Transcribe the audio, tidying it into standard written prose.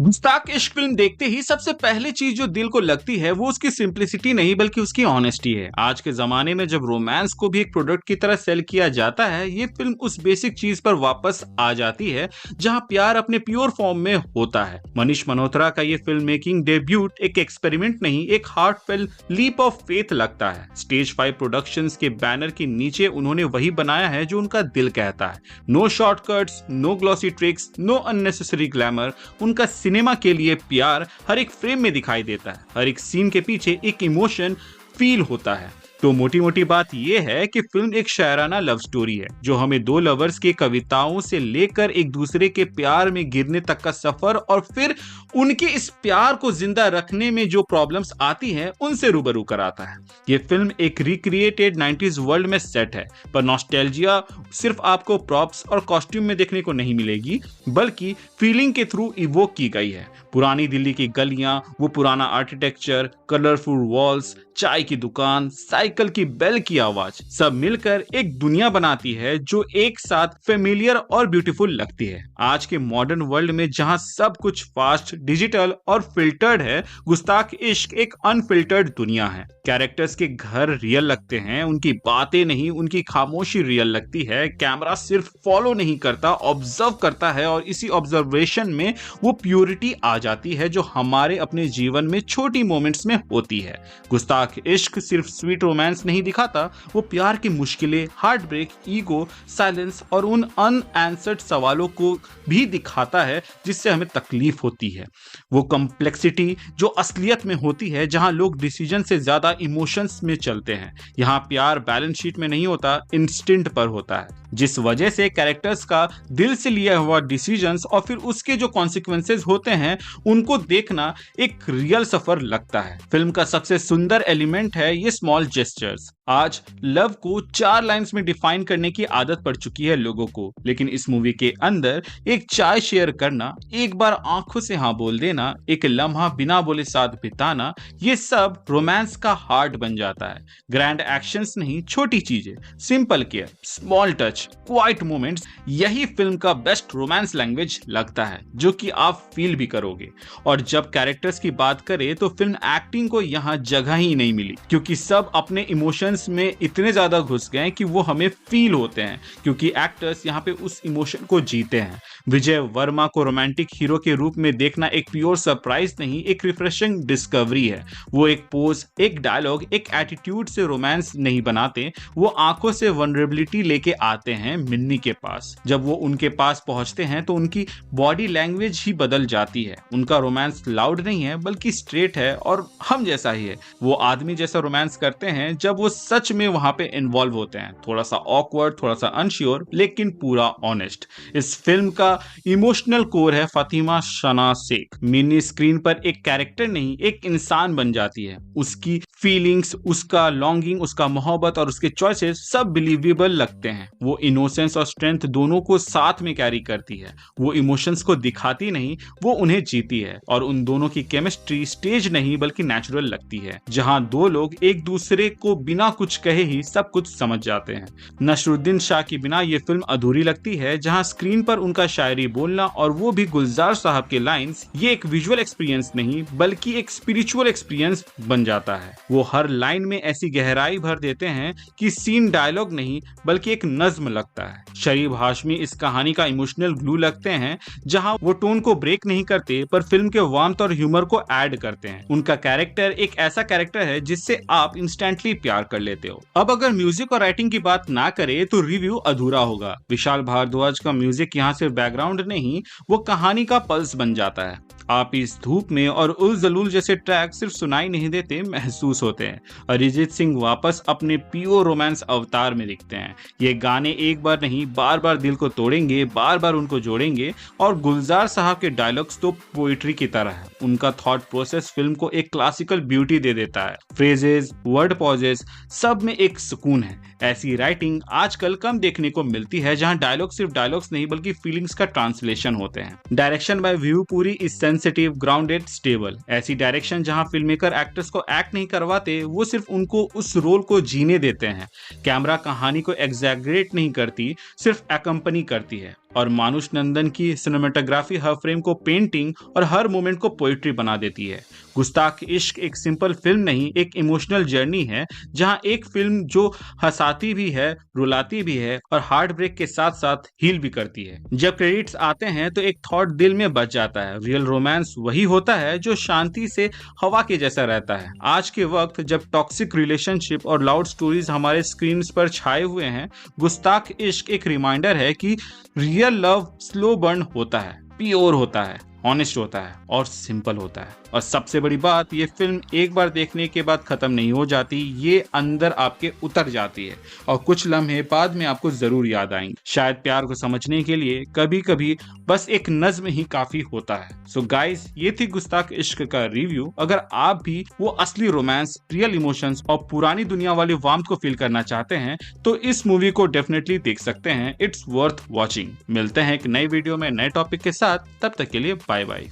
गुस्ताख इश्क फिल्म देखते ही सबसे पहले चीज जो दिल को लगती है वो उसकी सिंप्लिसिटी नहीं बल्कि उसकी ऑनेस्टी है। आज के जमाने में जब रोमांस को भी एक प्रोडक्ट की तरह सेल किया जाता है, ये फिल्म उस बेसिक चीज पर वापस आ जाती है जहां प्यार अपने प्योर फॉर्म में होता है। मनीष मल्होत्रा का ये फिल्म मेकिंग डेब्यूट एक एक्सपेरिमेंट नहीं, एक हार्टफेल्ट लीप ऑफ फेथ लगता है। स्टेज 5 प्रोडक्शंस के बैनर के नीचे उन्होंने वही बनाया है जो उनका दिल कहता है। No shortcuts, no glossy tricks, no unnecessary glamour. उनका सिनेमा के लिए प्यार हर एक फ्रेम में दिखाई देता है, हर एक सीन के पीछे एक इमोशन फील होता है। तो मोटी मोटी बात यह है कि फिल्म एक शायराना लव स्टोरी है जो हमें दो लवर्स के कविताओं से लेकर एक दूसरे के प्यार में गिरने तक का सफर और फिर उनके इस प्यार को जिंदा रखने में जो प्रॉब्लम्स आती हैं उनसे रूबरू कराता है। ये फिल्म एक रिक्रिएटेड 90s वर्ल्ड में सेट है, पर नॉस्टैल्जिया सिर्फ आपको प्रॉप्स और कॉस्ट्यूम में देखने को नहीं मिलेगी बल्कि फीलिंग के थ्रू इवोक की गई है। पुरानी दिल्ली की गलियां, वो पुराना आर्किटेक्चर, कलरफुल वॉल्स, चाय की दुकान, साइकिल की बेल की आवाज, सब मिलकर एक दुनिया बनाती है जो एक साथ फेमिलियर और ब्यूटीफुल लगती है। आज के मॉडर्न वर्ल्ड में जहां सब कुछ फास्ट, डिजिटल और फिल्टर्ड है, गुस्ताख इश्क एक अनफिल्टर्ड दुनिया है। कैरेक्टर्स के घर रियल लगते हैं, उनकी बातें नहीं, उनकी खामोशी रियल लगती है। कैमरा सिर्फ फॉलो नहीं करता, ऑब्जर्व करता है और इसी ऑब्जर्वेशन में वो प्योरिटी आ जाती है जो हमारे अपने जीवन में छोटी मोमेंट्स में होती है। गुस्ताख इश्क सिर्फ स्वीट रोमांस नहीं दिखाता, वो प्यार की मुश्किलें, हार्ट ब्रेक, ईगो, साइलेंस और उन अनआंसर्ड सवालों को भी दिखाता है जिससे हमें तकलीफ होती है। वो कॉम्प्लेक्सिटी जो असलियत में होती है, जहां लोग डिसीजन से ज्यादा इमोशंस में चलते हैं। यहाँ प्यार बैलेंस शीट में नहीं होता, इंस्टिंक्ट पर होता है, जिस वजह से कैरेक्टर्स का दिल से लिया हुआ डिसीजंस और फिर उसके जो कॉन्सिक्वेंसेज होते हैं उनको देखना एक रियल सफर लगता है। फिल्म का सबसे सुंदर एलिमेंट है ये स्मॉल जेस्चर्स। आज लव को 4 लाइंस में डिफाइन करने की आदत पड़ चुकी है लोगों को, लेकिन इस मूवी के अंदर एक चाय शेयर करना, एक बार आंखों से हाँ बोल देना, एक लम्हा बिना बोले साथ बिताना, ये सब रोमांस का हार्ट बन जाता है। ग्रैंड एक्शंस नहीं, छोटी चीजें, simple care, small touch, quite moments, यही फिल्म का बेस्ट रोमांस लैंग्वेज लगता है जो कि आप फील भी करोगे। और जब कैरेक्टर्स की बात करें तो फिल्म एक्टिंग को यहाँ जगह ही नहीं मिली, क्योंकि सब अपने इमोशंस में इतने ज्यादा घुस गए कि वो हमें फील होते हैं, क्योंकि एक्टर्स यहाँ पे उस इमोशन को जीते हैं। विजय वर्मा को रोमांटिक हीरो के रूप में देखना एक प्योर सरप्राइज नहीं, एक रिफ्रेशिंग डिस्कवरी है। वो एक पोज, एक डायलॉग, एक एटीट्यूड से रोमांस नहीं बनाते, वो आंखों से वनरेबिलिटी लेके आते हैं मिन्नी के पास। जब वो उनके पास पहुंचते हैं तो उनकी बॉडी लैंग्वेज ही बदल जाती है। उनका रोमांस लाउड नहीं है बल्कि स्ट्रेट है और हम जैसा ही है। वो आदमी जैसा रोमांस करते हैं जब वो सच में वहां पे इन्वॉल्व होते हैं, थोड़ा सा ऑकवर्ड, थोड़ा सा अनश्योर, लेकिन पूरा ऑनेस्ट। इस फिल्म का इमोशनल कोर है फातिमा शना शेख। मिनी स्क्रीन पर एक कैरेक्टर नहीं, एक इंसान बन जाती है। उसकी फीलिंग्स, उसका लॉन्गिंग, उसका मोहब्बत और उसके चॉइसेस सब बिलीवेबल लगते हैं। वो इनोसेंस और स्ट्रेंथ दोनों को साथ में कैरी करती है। वो इमोशंस को दिखाती नहीं, वो उन्हें जीती है। और उन दोनों की केमिस्ट्री स्टेज नहीं बल्कि नेचुरल लगती है, जहां दो लोग एक दूसरे को बिना कुछ कहे ही सब कुछ समझ जाते हैं। नसरुद्दीन शाह के बिना ये फिल्म अधूरी लगती है, जहां स्क्रीन पर उनका शायरी बोलना और वो भी गुलजार साहब के लाइंस, ये एक विजुअल एक्सपीरियंस नहीं बल्कि एक स्पिरिचुअल एक्सपीरियंस बन जाता है। वो हर लाइन में ऐसी गहराई भर देते हैं कि सीन डायलॉग नहीं बल्कि एक नज्म लगता है। शरीफ हाशमी इस कहानी का इमोशनल ग्लू लगते हैं, जहां वो टोन को ब्रेक नहीं करते पर फिल्म के वार्मथ और ह्यूमर को ऐड करते हैं। उनका कैरेक्टर एक ऐसा कैरेक्टर है जिससे आप इंस्टेंटली प्यार कर लेते हो। अब अगर म्यूजिक और राइटिंग की बात ना करे तो रिव्यू अधूरा होगा। विशाल भारद्वाज का म्यूजिक यहाँ सिर्फ बैकग्राउंड नहीं, वो कहानी का पल्स बन जाता है। आप इस धूप में और उल जलूल जैसे ट्रैक सिर्फ सुनाई नहीं देते, महसूस होते हैं। अरिजीत सिंह वापस अपने प्योर रोमांस अवतार में दिखते हैं। ये गाने एक बार नहीं, बार बार दिल को तोड़ेंगे, बार बार उनको जोड़ेंगे। और गुलजार साहब के डायलॉग्स तो पोइट्री की तरह है। उनका थॉट प्रोसेस फिल्म को एक क्लासिकल ब्यूटी दे देता है। फ्रेजेस, वर्ड पॉजेस, सब में एक सुकून है। ऐसी राइटिंग आजकल कम देखने को मिलती है, जहां डायलॉग सिर्फ डायलॉग्स नहीं बल्कि फीलिंग्स का ट्रांसलेशन होते हैं। डायरेक्शन बाय व्यू पूरी इज सेंसिटिव, ग्राउंडेड, स्टेबल। ऐसी डायरेक्शन जहां फिल्म मेकर एक्टर्स को एक्ट नहीं करवाते, वो सिर्फ उनको उस रोल को जीने देते हैं। कैमरा कहानी को एग्जैगरेट नहीं करती, सिर्फ एकम्पनी करती है। और मानुष नंदन की सिनेमेटोग्राफी हर फ्रेम को पेंटिंग और हर मोमेंट को पोइट्री बना देती है। गुस्ताख इश्क एक सिंपल फिल्म नहीं, एक इमोशनल जर्नी है, जहां एक फिल्म जो हंसाती भी है, रुलाती भी है और हार्ट ब्रेक के साथ साथ हील भी करती है। जब क्रेडिट्स आते हैं तो एक थॉट दिल में बच जाता है, रियल रोमांस वही होता है जो शांति से हवा के जैसा रहता है। आज के वक्त जब टॉक्सिक रिलेशनशिप और लाउड स्टोरीज हमारे स्क्रीन पर छाए हुए हैं, गुस्ताख इश्क एक रिमाइंडर है कि रियल लव स्लो बर्न होता है, प्योर होता है, ऑनेस्ट होता है और सिंपल होता है। और सबसे बड़ी बात, ये फिल्म एक बार देखने के बाद खत्म नहीं हो जाती, ये अंदर आपके उतर जाती है और कुछ लम्हे बाद में आपको जरूर याद आएंगे। शायद प्यार को समझने के लिए कभी कभी बस एक नज्म ही काफी होता है। सो गाइस, ये थी गुस्ताख इश्क का रिव्यू। अगर आप भी वो असली रोमांस, रियल इमोशंस और पुरानी दुनिया वाली वार्मथ को फील करना चाहते हैं तो इस मूवी को डेफिनेटली देख सकते हैं। It's worth watching. मिलते हैं एक नई वीडियो में नए टॉपिक के साथ, तब तक के लिए बाय बाय।